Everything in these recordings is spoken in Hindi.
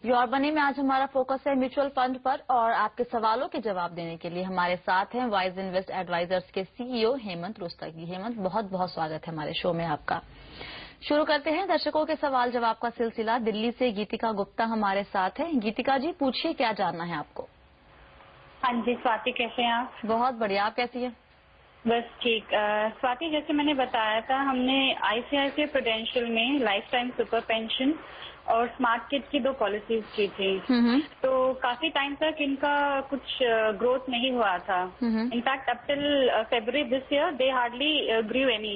योर मनी में आज हमारा फोकस है म्यूचुअल फंड पर और आपके सवालों के जवाब देने के लिए हमारे साथ हैं वाइज इन्वेस्ट एडवाइजर्स के सीईओ हेमंत रुस्तगी। हेमंत, बहुत बहुत स्वागत है हमारे शो में आपका। शुरू करते हैं दर्शकों के सवाल जवाब का सिलसिला। दिल्ली से गीतिका गुप्ता हमारे साथ हैं। गीतिका जी, पूछिए, क्या जानना है आपको? हाँ जी, स्वाति कैसे हैं आप? बहुत बढ़िया, आप कैसी हैं? बस ठीक। स्वाति, जैसे मैंने बताया था, हमने आईसीआईसीआई प्रूडेंशियल में लाइफ टाइम सुपर पेंशन और स्मार्ट किड की 2 पॉलिसीज की थी। तो काफी टाइम तक इनका कुछ ग्रोथ नहीं हुआ था। In fact up till February this year they hardly grew any.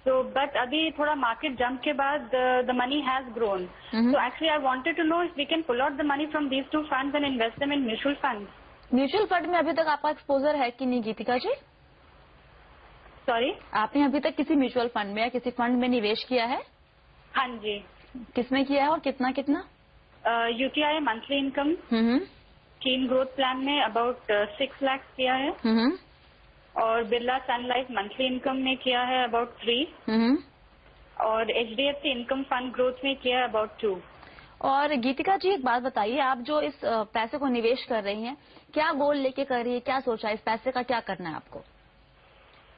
तो बट अभी थोड़ा मार्केट जंप के बाद the money has grown. So actually I wanted to know if we can pull out the money from these 2 funds and invest them in mutual fund. Mutual fund में अभी तक आपका एक्सपोजर है कि नहीं गीतिका जी? सॉरी, आपने अभी तक किसी म्यूचुअल फंड में या किसी फंड में निवेश किया है? हाँ जी। किसमें किया है और कितना कितना? यूटीआई मंथली इनकम कीन ग्रोथ प्लान में अबाउट 6 लाख किया है। और बिरला सन लाइफ मंथली इनकम में किया है अबाउट 3। और एचडीएफसी इनकम फंड ग्रोथ में किया है अबाउट 2। और गीतिका जी, एक बात बताइए, आप जो इस पैसे को निवेश कर रही हैं, क्या गोल लेके कर रही है, क्या सोचा, इस पैसे का क्या करना है आपको?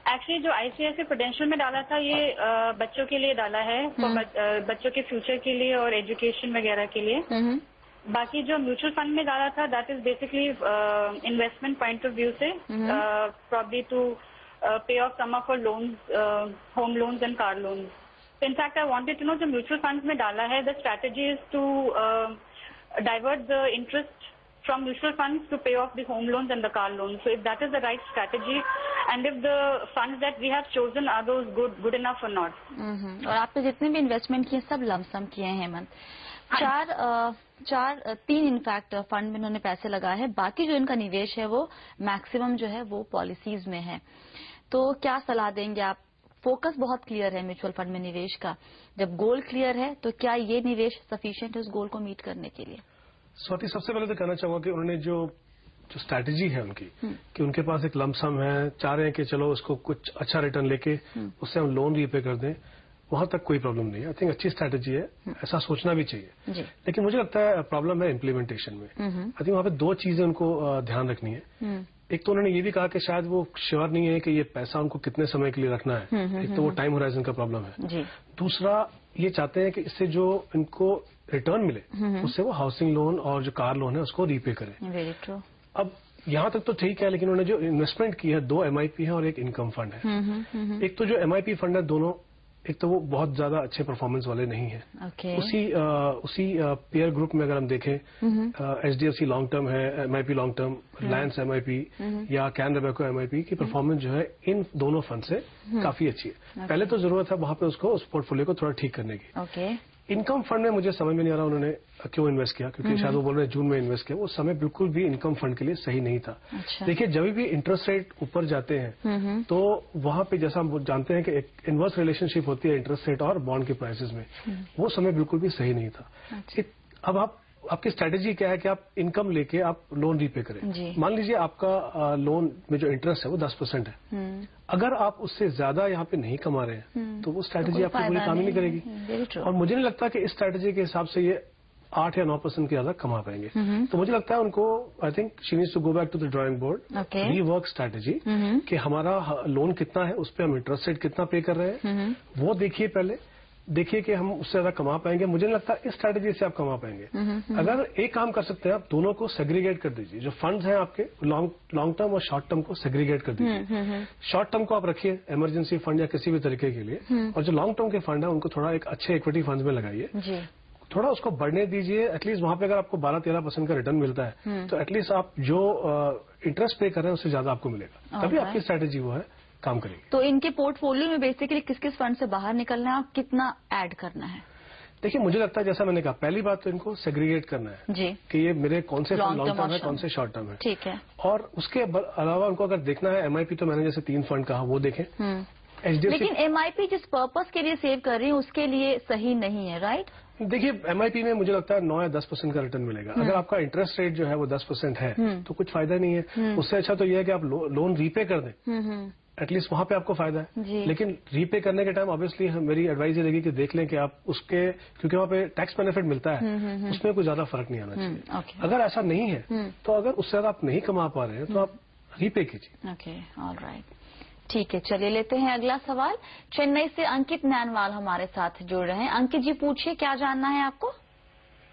एक्चुअली जो आईसीआईसीआई प्रूडेंशियल में डाला था, ये बच्चों के लिए डाला है, बच्चों के फ्यूचर के लिए और एजुकेशन वगैरह के लिए। बाकी जो म्यूचुअल फंड में डाला था, that is basically investment point of view से, probably to pay off some of loans, home loans and car loans. So in fact, I wanted to know, जो म्यूचुअल फंड्स में डाला है, the strategy is to divert the interest from mutual funds to pay off the home loans and the car loans. So if that is the right strategy, and if the funds that we have chosen are those good enough or not. और आपने जितने भी इन्वेस्टमेंट किए सब लमसम किए हैं हेमंत। 3 इनफैक्ट फंड में इन्होंने पैसे लगाए हैं, बाकी जो इनका निवेश है वो मैक्सिमम जो है वो पॉलिसीज में है। तो क्या सलाह देंगे आप? फोकस बहुत क्लियर है म्यूचुअल फंड में निवेश का, जब गोल क्लियर है तो क्या ये निवेश सफिशिएंट है उस गोल को मीट करने के लिए? स्वाति, सबसे पहले तो कहना चाहूंगा कि उन्होंने जो स्ट्रैटेजी है उनकी, कि उनके पास एक लमसम है, चाह रहे हैं कि चलो उसको कुछ अच्छा रिटर्न लेके उससे हम लोन रीपे कर दें, वहां तक कोई प्रॉब्लम नहीं है। आई थिंक अच्छी स्ट्रैटेजी है, ऐसा सोचना भी चाहिए। लेकिन मुझे लगता है प्रॉब्लम है इम्प्लीमेंटेशन में। आई थिंक वहां पे 2 चीजें उनको ध्यान रखनी है। एक तो उन्होंने ये भी कहा कि शायद वो श्योर नहीं है कि ये पैसा उनको कितने समय के लिए रखना है। एक तो वो टाइम होराइजन का प्रॉब्लम है। दूसरा, ये चाहते हैं कि इससे जो इनको रिटर्न मिले उससे वो हाउसिंग लोन और जो कार लोन है उसको रीपे करें। Very true. अब यहां तक तो ठीक है, लेकिन उन्होंने जो इन्वेस्टमेंट की है, 2 एमआईपी है और एक इनकम फंड है। एक तो जो एमआईपी फंड है, दोनों एक तो वो बहुत ज्यादा अच्छे परफॉर्मेंस वाले नहीं है। उसी पेयर ग्रुप में अगर हम देखें, एचडीएफसी लॉन्ग टर्म है MIP long term, Reliance MIP या कैनरा बैंक एमआईपी की परफॉर्मेंस जो है इन दोनों फंड से काफी अच्छी है। पहले तो जरूरत है वहां पे उसको उस पोर्टफोलियो को थोड़ा ठीक करने की। इनकम फंड में मुझे समझ में नहीं आ रहा उन्होंने क्यों इन्वेस्ट किया, क्योंकि शायद वो बोल रहे हैं जून में इन्वेस्ट किया, वो समय बिल्कुल भी इनकम फंड के लिए सही नहीं था। देखिए, जब भी इंटरेस्ट रेट ऊपर जाते हैं तो वहां पे जैसा हम जानते हैं कि एक इनवर्स रिलेशनशिप होती है इंटरेस्ट रेट और बॉन्ड के प्राइसेस में, वो समय बिल्कुल भी सही नहीं था। अब आपकी स्ट्रैटेजी क्या है कि आप इनकम लेके आप लोन रीपे करें। मान लीजिए आपका लोन में जो इंटरेस्ट है वो 10% है, अगर आप उससे ज्यादा यहाँ पे नहीं कमा रहे हैं तो वो स्ट्रैटेजी आपकी पूरी काम ही नहीं करेगी। और मुझे नहीं लगता कि इस स्ट्रैटेजी के हिसाब से ये 8 या 9% के ज्यादा कमा पाएंगे। तो मुझे लगता है उनको, I think she needs to go back to the drawing board, rework strategy, कि हमारा लोन कितना है, उस पर हम इंटरेस्ट रेट कितना पे कर रहे हैं, वो देखिए पहले, देखिए कि हम उससे ज्यादा कमा पाएंगे। मुझे नहीं लगता इस स्ट्रैटेजी से आप कमा पाएंगे। अगर एक काम कर सकते हैं, आप दोनों को सेग्रीगेट कर दीजिए। जो फंड्स हैं आपके लॉन्ग टर्म और शॉर्ट टर्म को सेग्रीगेट कर दीजिए। शॉर्ट टर्म को आप रखिए इमरजेंसी फंड या किसी भी तरीके के लिए, और जो लॉन्ग टर्म के फंड है उनको थोड़ा एक अच्छे इक्विटी फंड में लगाइए, थोड़ा उसको बढ़ने दीजिए। एटलीस्ट वहां पे अगर आपको 12-13% का रिटर्न मिलता है तो एटलीस्ट आप जो इंटरेस्ट पे कर रहे हैं उससे ज्यादा आपको मिलेगा, तभी आपकी स्ट्रैटेजी वो है काम करेगी। तो इनके पोर्टफोलियो में बेसिकली किस किस फंड से बाहर निकलना है और कितना ऐड करना है? देखिए, मुझे लगता है जैसा मैंने कहा, पहली बात तो इनको सेग्रीगेट करना है जी, कि ये मेरे कौन से फंड लॉन्ग टर्म है, कौन से शॉर्ट टर्म है। ठीक है। और उसके अलावा उनको अगर देखना है एमआईपी, तो मैंने जैसे 3 फंड कहा वो देखें। लेकिन एमआईपी जिस पर्पस के लिए सेव कर रही है उसके लिए सही नहीं है, राइट? देखिए, एमआईपी में मुझे लगता है 9 या 10% का रिटर्न मिलेगा। अगर आपका इंटरेस्ट रेट जो है वो 10% है तो कुछ फायदा नहीं है। उससे अच्छा तो यह है कि आप लोन रीपे कर दें, एटलीस्ट वहां पे आपको फायदा है। लेकिन रीपे करने के टाइम ऑब्वियसली मेरी एडवाइस ये रहेगी कि देख लें कि आप उसके, क्योंकि वहां पे टैक्स बेनिफिट मिलता है, उसमें कोई ज्यादा फर्क नहीं आना चाहिए। अगर ऐसा नहीं है तो अगर उससे ज्यादा आप नहीं कमा पा रहे हैं तो आप रीपे कीजिए। ओके, ऑलराइट, ठीक है। चलिए लेते हैं अगला सवाल। चेन्नई से अंकित नैनवाल हमारे साथ जुड़ रहे हैं। अंकित जी पूछिए, क्या जानना है आपको?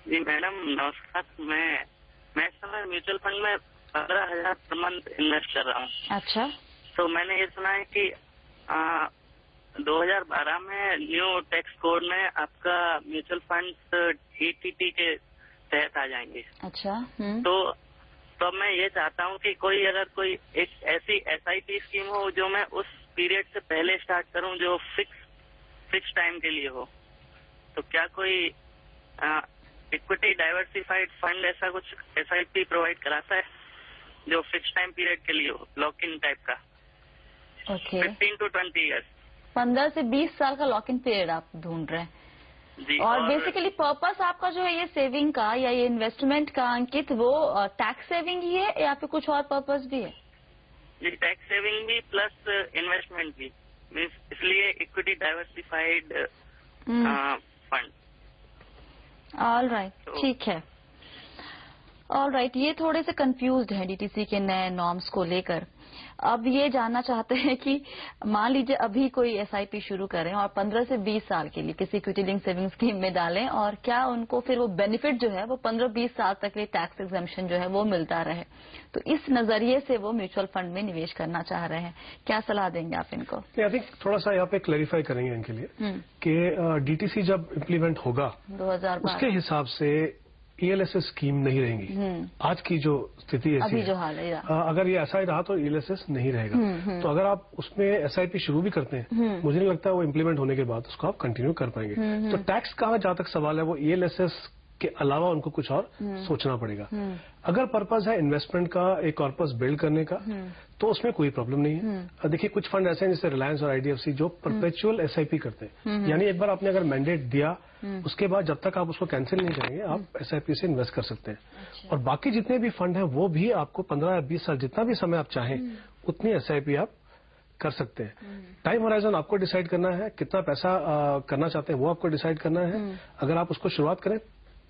जी मैडम नमस्कार। मैं इस समय म्यूचुअल फंड में 15,000 पर मंथ इन्वेस्ट कर रहा हूँ। अच्छा। तो मैंने ये सुना है कि 2012 में न्यू टैक्स कोड में आपका म्यूचुअल फंड ETT के तहत आ जाएंगे। अच्छा। तो मैं ये चाहता हूँ कि कोई एक ऐसी SIP स्कीम हो जो मैं उस पीरियड से पहले स्टार्ट करूँ, जो फिक्स टाइम के लिए हो। तो क्या कोई इक्विटी डाइवर्सिफाइड फंड ऐसा कुछ SIP प्रोवाइड कराता है जो फिक्स टाइम पीरियड के लिए हो, लॉक इन टाइप का? ओके। 15 to 20 years. 15 से 20 साल का लॉक इन पीरियड आप ढूंढ रहे हैं जी। और बेसिकली पर्पस आपका जो है ये सेविंग का या ये इन्वेस्टमेंट का अंकित, वो टैक्स सेविंग ही है या फिर कुछ और पर्पस भी है? जी टैक्स सेविंग भी प्लस इन्वेस्टमेंट भी, मीन्स इसलिए इक्विटी डाइवर्सिफाइड फंड। ऑलराइट, ठीक है। ऑलराइट, ये थोड़े से कंफ्यूज्ड हैं DTC के नए नॉर्म्स को लेकर। अब ये जानना चाहते हैं कि मान लीजिए अभी कोई SIP शुरू करें और 15 से 20 साल के लिए किसी इक्विटी लिंक सेविंग स्कीम में डालें, और क्या उनको फिर वो बेनिफिट जो है वो 15-20 साल तक के टैक्स एग्जेम्पशन जो है वो मिलता रहे। तो इस नजरिए से वो म्यूचुअल फंड में निवेश करना चाह रहे हैं। क्या सलाह देंगे आप इनको? आई थिंक थोड़ा सा यहाँ पे क्लैरिफाई करेंगे इनके लिए कि DTC जब इम्प्लीमेंट होगा 2012 उसके हिसाब से ELSS स्कीम नहीं रहेंगी। आज की जो स्थिति ऐसी अभी है, जो हाल है, अगर ये ऐसा ही रहा तो ELSS नहीं रहेगा। तो अगर आप उसमें SIP शुरू भी करते हैं, मुझे नहीं लगता वो इम्प्लीमेंट होने के बाद उसको आप कंटिन्यू कर पाएंगे। तो टैक्स का जहां तक सवाल है वो ELSS के अलावा उनको कुछ और सोचना पड़ेगा। अगर पर्पज है इन्वेस्टमेंट का, एक कॉर्पस बिल्ड करने का, तो उसमें कोई प्रॉब्लम नहीं है। देखिए कुछ फंड ऐसे हैं जैसे रिलायंस और IDFC जो परपेचुअल SIP करते हैं, यानी एक बार आपने अगर मैंडेट दिया उसके बाद जब तक आप उसको कैंसिल नहीं करेंगे आप SIP से इन्वेस्ट कर सकते हैं। अच्छा। और बाकी जितने भी फंड हैं वो भी आपको 15 या 20 साल जितना भी समय आप चाहें उतनी SIP आप कर सकते हैं। टाइम होराइजन आपको डिसाइड करना है, कितना पैसा करना चाहते हैं वो आपको डिसाइड करना है। अगर आप उसको शुरुआत करें,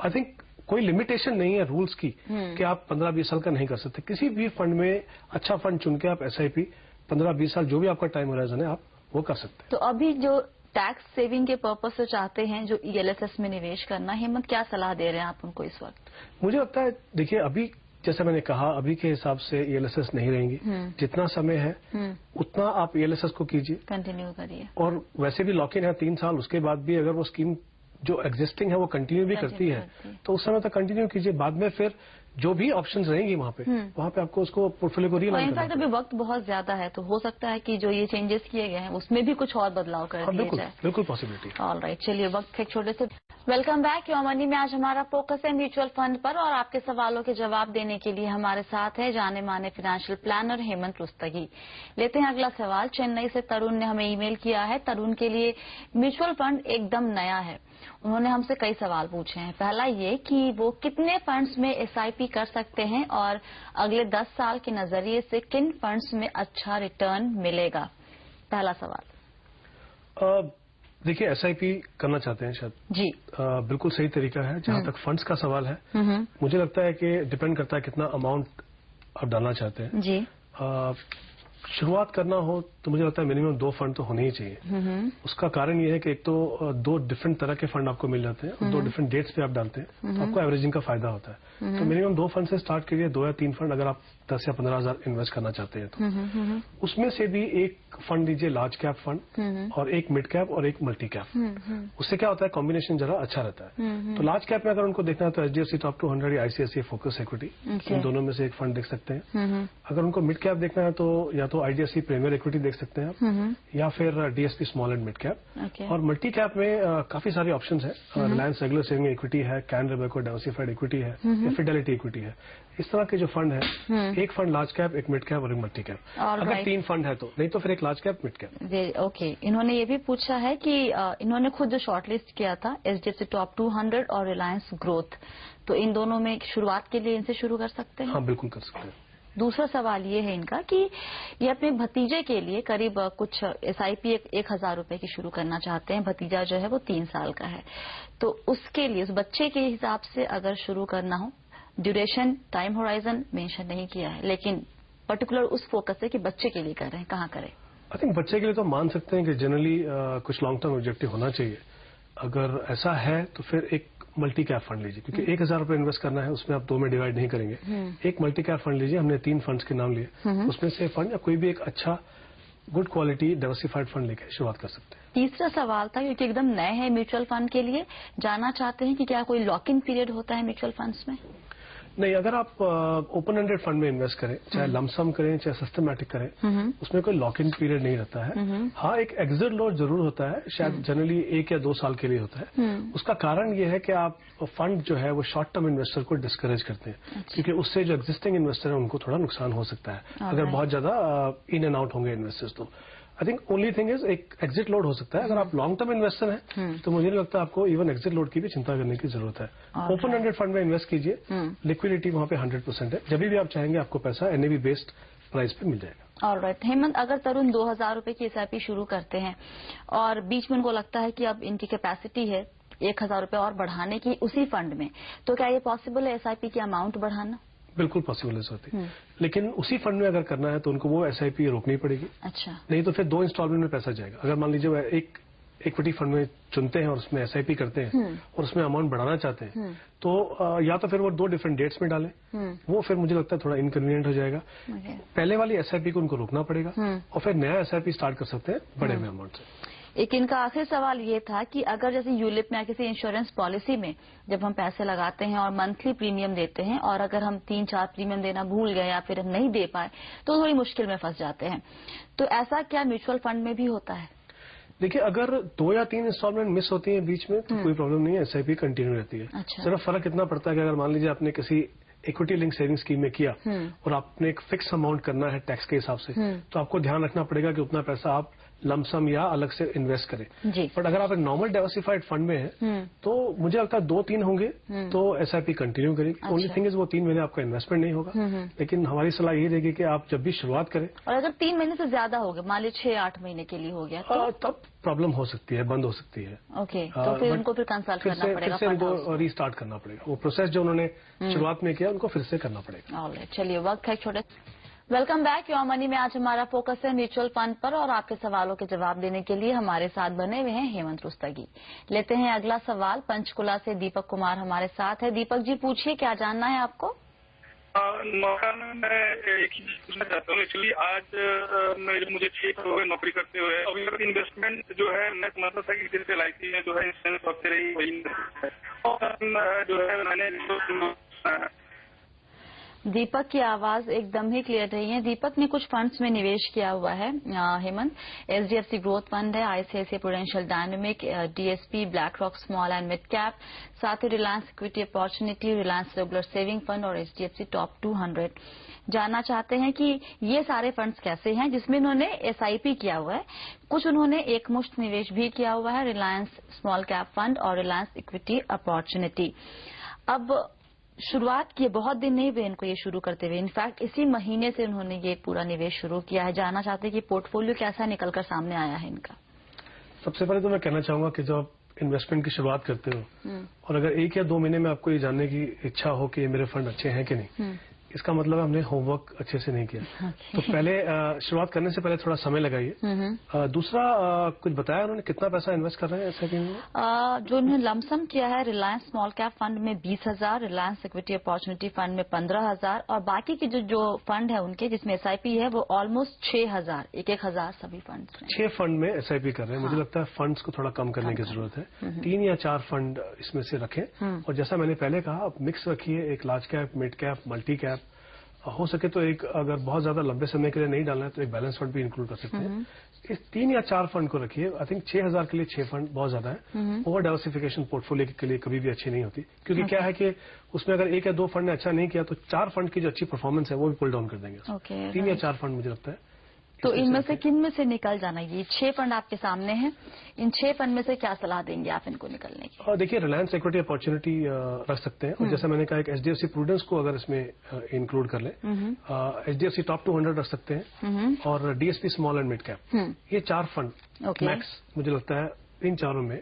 आई थिंक कोई लिमिटेशन नहीं है रूल्स की कि आप 15-20 साल का नहीं कर सकते। किसी भी फंड में अच्छा फंड चुन के आप SIP 15-20 साल जो भी आपका टाइम होराइजन है आप वो कर सकते हैं। तो अभी जो टैक्स सेविंग के पर्पज से चाहते हैं जो ELSS में निवेश करना, हेमंत क्या सलाह दे रहे हैं आप उनको इस वक्त? मुझे लगता है देखिए अभी जैसे मैंने कहा अभी के हिसाब से ELSS नहीं रहेंगी। जितना समय है उतना आप ELSS को कीजिए, कंटिन्यू करिए। और वैसे भी लॉक इन है 3 साल, उसके बाद भी अगर वो स्कीम जो एग्जिस्टिंग है वो कंटिन्यू भी करती है तो उस समय तक कंटिन्यू कीजिए। बाद में फिर जो भी ऑप्शंस रहेंगी वहाँ पे आपको उसको पोर्टफोलियो को रीलाइन करना है। इनफैक्ट अभी वक्त बहुत ज्यादा है तो हो सकता है कि जो ये चेंजेस किए गए हैं उसमें भी कुछ और बदलाव कर दिए जाए। बिल्कुल पॉसिबिलिटी। ऑलराइट, चलिए वक्त एक छोटे से वेलकम बैक। योर मनी में आज हमारा फोकस है म्यूचुअल फंड पर और आपके सवालों के जवाब देने के लिए हमारे साथ है जाने माने फाइनेंशियल प्लानर हेमंत रुस्तगी। लेते हैं अगला सवाल। चेन्नई से तरुण ने हमें ईमेल किया है। तरुण के लिए म्यूचुअल फंड एकदम नया है। उन्होंने हमसे कई सवाल पूछे हैं। पहला ये कि वो कितने फंड्स में SIP कर सकते हैं और अगले 10 साल के नजरिए से किन फंड्स में अच्छा रिटर्न मिलेगा। पहला सवाल। देखिए SIP करना चाहते हैं शायद जी। बिल्कुल सही तरीका है। जहां तक फंड्स का सवाल है मुझे लगता है कि डिपेंड करता है कितना अमाउंट आप डालना चाहते हैं जी। शुरुआत करना हो तो मुझे लगता है मिनिमम 2 फंड तो होने ही चाहिए। उसका कारण ये है कि एक तो 2 डिफरेंट तरह के फंड आपको मिल जाते हैं और 2 डिफरेंट डेट्स पे आप डालते हैं तो आपको एवरेजिंग का फायदा होता है। तो मिनिमम 2 फंड से स्टार्ट करिए, 2 या 3 फंड अगर आप 10 या 15 हजार इन्वेस्ट करना चाहते हैं तो उसमें से भी एक फंड लीजिए लार्ज कैप फंड और एक मिड कैप और एक मल्टी कैप। उससे क्या होता है कॉम्बिनेशन जरा अच्छा रहता है। तो लार्ज कैप में अगर उनको देखना है तो HDFC टॉप 200 या ICICI फोकस इक्विटी, इन दोनों में से एक फंड देख सकते हैं। अगर उनको मिड कैप देखना है तो या तो IDFC प्रीमियर इक्विटी देख सकते हैं आप या फिर DSP small and mid cap. और मल्टी कैप में काफी सारे ऑप्शंस हैं। रिलायंस रेगुलर सेविंग इक्विटी है, कैन रेबेको डाइवर्सिफाइड इक्विटी है या फिडेलिटी इक्विटी है। इस तरह के जो फंड है एक फंड लार्ज कैप, एक मिड कैप और एक मल्टी कैप। अगर 3 फंड है तो, नहीं तो फिर एक large cap mid cap. Okay. इन्होंने ये भी पूछा है कि इन्होंने खुद जो शॉर्टलिस्ट किया था HDFC टॉप 200 और रिलायंस ग्रोथ, तो इन दोनों में शुरुआत के लिए इनसे शुरू कर सकते हैं? हाँ बिल्कुल कर सकते हैं। दूसरा सवाल ये है इनका कि ये अपने भतीजे के लिए करीब कुछ SIP 1,000 रुपए की शुरू करना चाहते हैं। भतीजा जो है वो 3 साल का है, तो उसके लिए उस बच्चे के हिसाब से अगर शुरू करना हो, ड्यूरेशन टाइम होराइजन मेंशन नहीं किया है, लेकिन पर्टिकुलर उस फोकस है कि बच्चे के लिए कर रहे हैं, कहाँ करें? आई थिंक बच्चे के लिए तो मान सकते हैं कि जनरली कुछ लॉन्ग टर्म ऑब्जेक्टिव होना चाहिए। अगर ऐसा है तो फिर एक मल्टी कैप फंड लीजिए, क्योंकि 1,000 रुपए इन्वेस्ट करना है, उसमें आप 2 में डिवाइड नहीं करेंगे। एक मल्टी कैप फंड लीजिए, हमने 3 फंड्स के नाम लिए, उसमें से फंड या कोई भी एक अच्छा गुड क्वालिटी डाइवर्सिफाइड फंड लेकर शुरुआत कर सकते हैं। तीसरा सवाल था, क्योंकि एकदम नए हैं म्यूचुअल फंड के लिए, जानना चाहते हैं कि क्या कोई लॉक इन पीरियड होता है म्यूचुअल फंड्स में? नहीं, अगर आप ओपन एंडेड फंड में इन्वेस्ट करें, चाहे लमसम करें चाहे सिस्टमैटिक करें, उसमें कोई लॉक इन पीरियड नहीं रहता है। हाँ, एक एग्जिट लॉट जरूर होता है, शायद जनरली 1 या 2 साल के लिए होता है। उसका कारण ये है कि आप फंड जो है वो शॉर्ट टर्म इन्वेस्टर को डिस्करेज करते हैं, क्योंकि उससे जो एग्जिस्टिंग इन्वेस्टर है उनको थोड़ा नुकसान हो सकता है अगर बहुत ज्यादा इन एंड आउट होंगे इन्वेस्टर्स। तो I think only thing is एक एग्जिट लोड हो सकता है। अगर आप लॉन्ग टर्म इन्वेस्टर हैं तो मुझे नहीं लगता आपको इवन एग्जिट लोड की भी चिंता करने की जरूरत है। ओपन एंडेड फंड में इन्वेस्ट कीजिए, लिक्विडिटी वहां पे 100% है, जब भी आप चाहेंगे आपको पैसा NAV बेस्ड प्राइस पे मिल जाएगा। ऑलराइट हेमंत, अगर तरुण 2,000 रुपए की SIP शुरू करते हैं और बीच में उनको लगता है कि अब इनकी कैपेसिटी है 1,000 रुपए और बढ़ाने की उसी फंड में, तो क्या ये पॉसिबल है SIP की अमाउंट बढ़ाना? बिल्कुल पॉसिबल है, लेकिन उसी फंड में अगर करना है तो उनको वो SIP रोकनी पड़ेगी। अच्छा। नहीं तो फिर 2 इंस्टॉलमेंट में पैसा जाएगा। अगर मान लीजिए एक इक्विटी फंड में चुनते हैं और उसमें SIP करते हैं और उसमें अमाउंट बढ़ाना चाहते हैं, तो या तो फिर वो 2 डिफरेंट डेट्स में डालें, वो फिर मुझे लगता है थोड़ा इनकन्वीनियंट हो जाएगा। पहले वाली SIP को उनको रोकना पड़ेगा और फिर नया SIP स्टार्ट कर सकते हैं बड़े हुए अमाउंट से। एक इनका आखिरी सवाल ये था कि अगर जैसे यूलिप में या किसी इंश्योरेंस पॉलिसी में जब हम पैसे लगाते हैं और मंथली प्रीमियम देते हैं, और अगर हम 3-4 प्रीमियम देना भूल गए या फिर हम नहीं दे पाए तो थोड़ी मुश्किल में फंस जाते हैं, तो ऐसा क्या म्यूचुअल फंड में भी होता है? देखिए, अगर 2 या 3 इंस्टॉलमेंट मिस होती हैं बीच में तो कोई प्रॉब्लम नहीं है, SIP कंटिन्यू रहती है। अच्छा। सिर्फ फर्क इतना पड़ता है कि अगर मान लीजिए आपने किसी इक्विटी लिंक सेविंग स्कीम में किया और आपने एक फिक्स अमाउंट करना है टैक्स के हिसाब से, तो आपको ध्यान रखना पड़ेगा कि उतना पैसा आप लमसम या अलग से इन्वेस्ट करें। बट अगर आप एक नॉर्मल डाइवर्सिफाइड फंड में हैं तो मुझे लगता है 2-3 होंगे तो SIP कंटिन्यू करेगी। ओनली थिंग इज वो 3 महीने आपका इन्वेस्टमेंट नहीं होगा, लेकिन हमारी सलाह यही रहेगी कि आप जब भी शुरुआत करें, और अगर 3 महीने से ज्यादा हो गया, मान लीजिए 6-8 महीने के लिए हो गया, तो तब प्रॉब्लम हो सकती है, बंद हो सकती है। ओके, तो फिर उनको फिर कंसल्ट करना पड़ेगा, फिर उनको रीस्टार्ट करना पड़ेगा। वो प्रोसेस जो उन्होंने शुरुआत में किया उनको फिर से करना पड़ेगा। ऑलराइट, चलिए वक्त है छोटे। वेलकम बैक योर मनी में। आज हमारा फोकस है म्यूचुअल फंड पर, और आपके सवालों के जवाब देने के लिए हमारे साथ बने हुए हैं हेमंत रुस्तगी। लेते हैं अगला सवाल, पंचकुला से दीपक कुमार हमारे साथ है। दीपक जी पूछिए, क्या जानना है आपको? मैं एक ही पूछना चाहता हूँ। एक्चुअली आज मुझे 6 साल हो गए नौकरी करते हुए, अभी तक इन्वेस्टमेंट जो है मैं समझता था कि जैसे LIC में जो है इंश्योरेंस होते रही वही और जो है मैंने दीपक की आवाज एकदम ही क्लियर रही है। दीपक ने कुछ फंड्स में निवेश किया हुआ है हेमंत, SDFC ग्रोथ फंड है, ICICI prudential dynamic, DSP, black rock small and mid cap, साथ ही Reliance equity opportunity, Reliance regular saving fund और HDFC टॉप 200। जानना चाहते हैं कि ये सारे फंड्स कैसे हैं, जिसमें उन्होंने SIP किया हुआ है, कुछ उन्होंने एक मुश्त निवेश भी किया हुआ है, रिलायंस स्मॉल कैप फंड और रिलायंस इक्विटी अपॉर्चुनिटी। अब शुरुआत की बहुत दिन नहीं हुए इनको ये शुरू करते हुए, इनफैक्ट इसी महीने से उन्होंने ये पूरा निवेश शुरू किया है। जानना चाहते हैं कि पोर्टफोलियो कैसा निकलकर सामने आया है इनका। सबसे पहले तो मैं कहना चाहूंगा कि जब आप इन्वेस्टमेंट की शुरुआत करते हो और अगर 1 या 2 महीने में आपको ये जानने की इच्छा हो कि ये मेरे फंड अच्छे हैं कि नहीं, इसका मतलब हमने होमवर्क अच्छे से नहीं किया। तो पहले शुरुआत करने से पहले थोड़ा समय लगाइए। दूसरा, कुछ बताया उन्होंने कितना पैसा इन्वेस्ट कर रहे हैं SIP में? जो उन्होंने लमसम किया है रिलायंस स्मॉल कैप फंड में 20,000, रिलायंस इक्विटी अपॉर्चुनिटी फंड में 15,000 और बाकी की जो फंड है उनके जिसमें SIP है वो ऑलमोस्ट 6,000, 1,000 सभी फंड 6 फंड में SIP कर रहे हैं। मुझे लगता है फंड्स को थोड़ा कम करने की जरूरत है। 3 या 4 फंड इसमें से रखें और जैसा मैंने पहले कहा, आप मिक्स रखिए, एक large cap, mid cap, multi cap, हो सके तो एक, अगर बहुत ज्यादा लंबे समय के लिए नहीं डालना है तो एक बैलेंस फंड भी इंक्लूड कर सकते हैं। इस 3 या 4 फंड को रखिए। आई थिंक 6,000 के लिए 6 फंड बहुत ज्यादा है। ओवर डाइवर्सिफिकेशन पोर्टफोलियो के लिए कभी भी अच्छी नहीं होती, क्योंकि क्या है कि उसमें अगर 1 या 2 फंड ने अच्छा नहीं किया तो 4 फंड की जो अच्छी परफॉर्मेंस है वो भी पुल डाउन कर देंगे। 3 या 4 फंड मुझे लगता है तो इनमें से किन में से निकल जाना? ये 6 फंड आपके सामने हैं, इन 6 फंड में से क्या सलाह देंगे आप इनको निकलने की? और देखिए, रिलायंस इक्विटी अपॉर्चुनिटी रख सकते हैं, और जैसे मैंने कहा, एक HDFC प्रूडेंस को अगर इसमें इंक्लूड कर ले, HDFC टॉप 200 रख सकते हैं, और DSP small and mid cap, ये 4 फंड मैक्स मुझे लगता है इन चारों में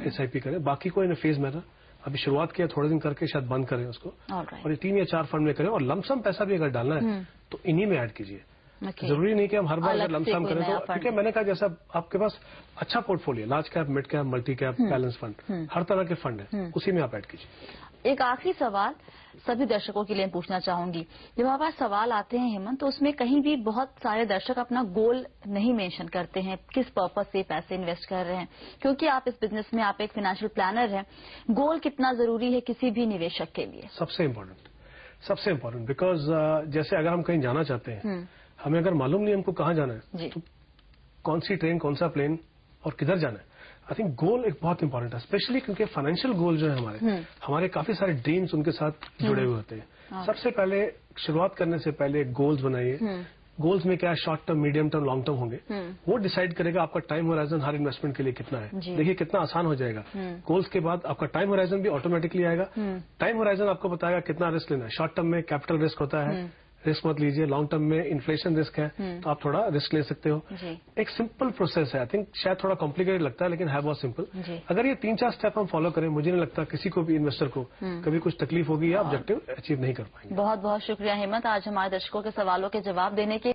SIP करें। बाकी को इन फेज में अभी शुरुआत किया, थोड़े दिन करके शायद बंद करें उसको, और ये 3 या 4 फंड में करें, और लमसम पैसा भी अगर डालना है तो इन्हीं में ऐड कीजिए। जरूरी नहीं कि हम हर बार लमसम करें, तो क्योंकि मैंने कहा जैसा आपके पास अच्छा portfolio, large cap, mid cap, multi cap, balance fund, हर तरह के फंड है, उसी में आप ऐड कीजिए। एक आखिरी सवाल सभी दर्शकों के लिए पूछना चाहूंगी। जब हमारे पास सवाल आते हैं हेमंत, तो उसमें कहीं भी बहुत सारे दर्शक अपना गोल नहीं मेंशन करते हैं, किस पर्पज से पैसे इन्वेस्ट कर रहे हैं। क्योंकि आप इस बिजनेस में, आप एक फाइनेंशियल प्लानर हैं, गोल कितना जरूरी है किसी भी निवेशक के लिए? सबसे इम्पोर्टेंट, बिकॉज जैसे अगर हम कहीं जाना चाहते हैं, हमें अगर मालूम नहीं हमको कहाँ जाना है, तो कौन सी ट्रेन, कौन सा प्लेन और किधर जाना है, आई थिंक गोल एक बहुत इंपॉर्टेंट है, स्पेशली क्योंकि फाइनेंशियल गोल जो है हमारे काफी सारे ड्रीम्स उनके साथ जुड़े हुए होते हैं। सबसे पहले शुरुआत करने से पहले गोल्स बनाइए। गोल्स में क्या short term, medium term, long term होंगे, वो डिसाइड करेगा आपका टाइम होराइजन हर इन्वेस्टमेंट के लिए कितना है। देखिए कितना आसान हो जाएगा। गोल्स के बाद आपका टाइम होराइजन भी ऑटोमेटिकली आएगा। टाइम होराइजन आपको बताएगा कितना रिस्क लेना है। शॉर्ट टर्म में कैपिटल रिस्क होता है, रिस्क मत लीजिए। लॉन्ग टर्म में इन्फ्लेशन रिस्क है, तो आप थोड़ा रिस्क ले सकते हो। एक सिंपल प्रोसेस है, आई थिंक शायद थोड़ा कॉम्प्लिकेटेड लगता है, लेकिन है बहुत सिंपल। अगर ये 3-4 स्टेप हम फॉलो करें, मुझे नहीं लगता किसी को भी इन्वेस्टर को कभी कुछ तकलीफ होगी या ऑब्जेक्टिव अचीव नहीं कर पाएंगे। बहुत बहुत शुक्रिया हेमंत, आज हमारे दर्शकों के सवालों के जवाब देने के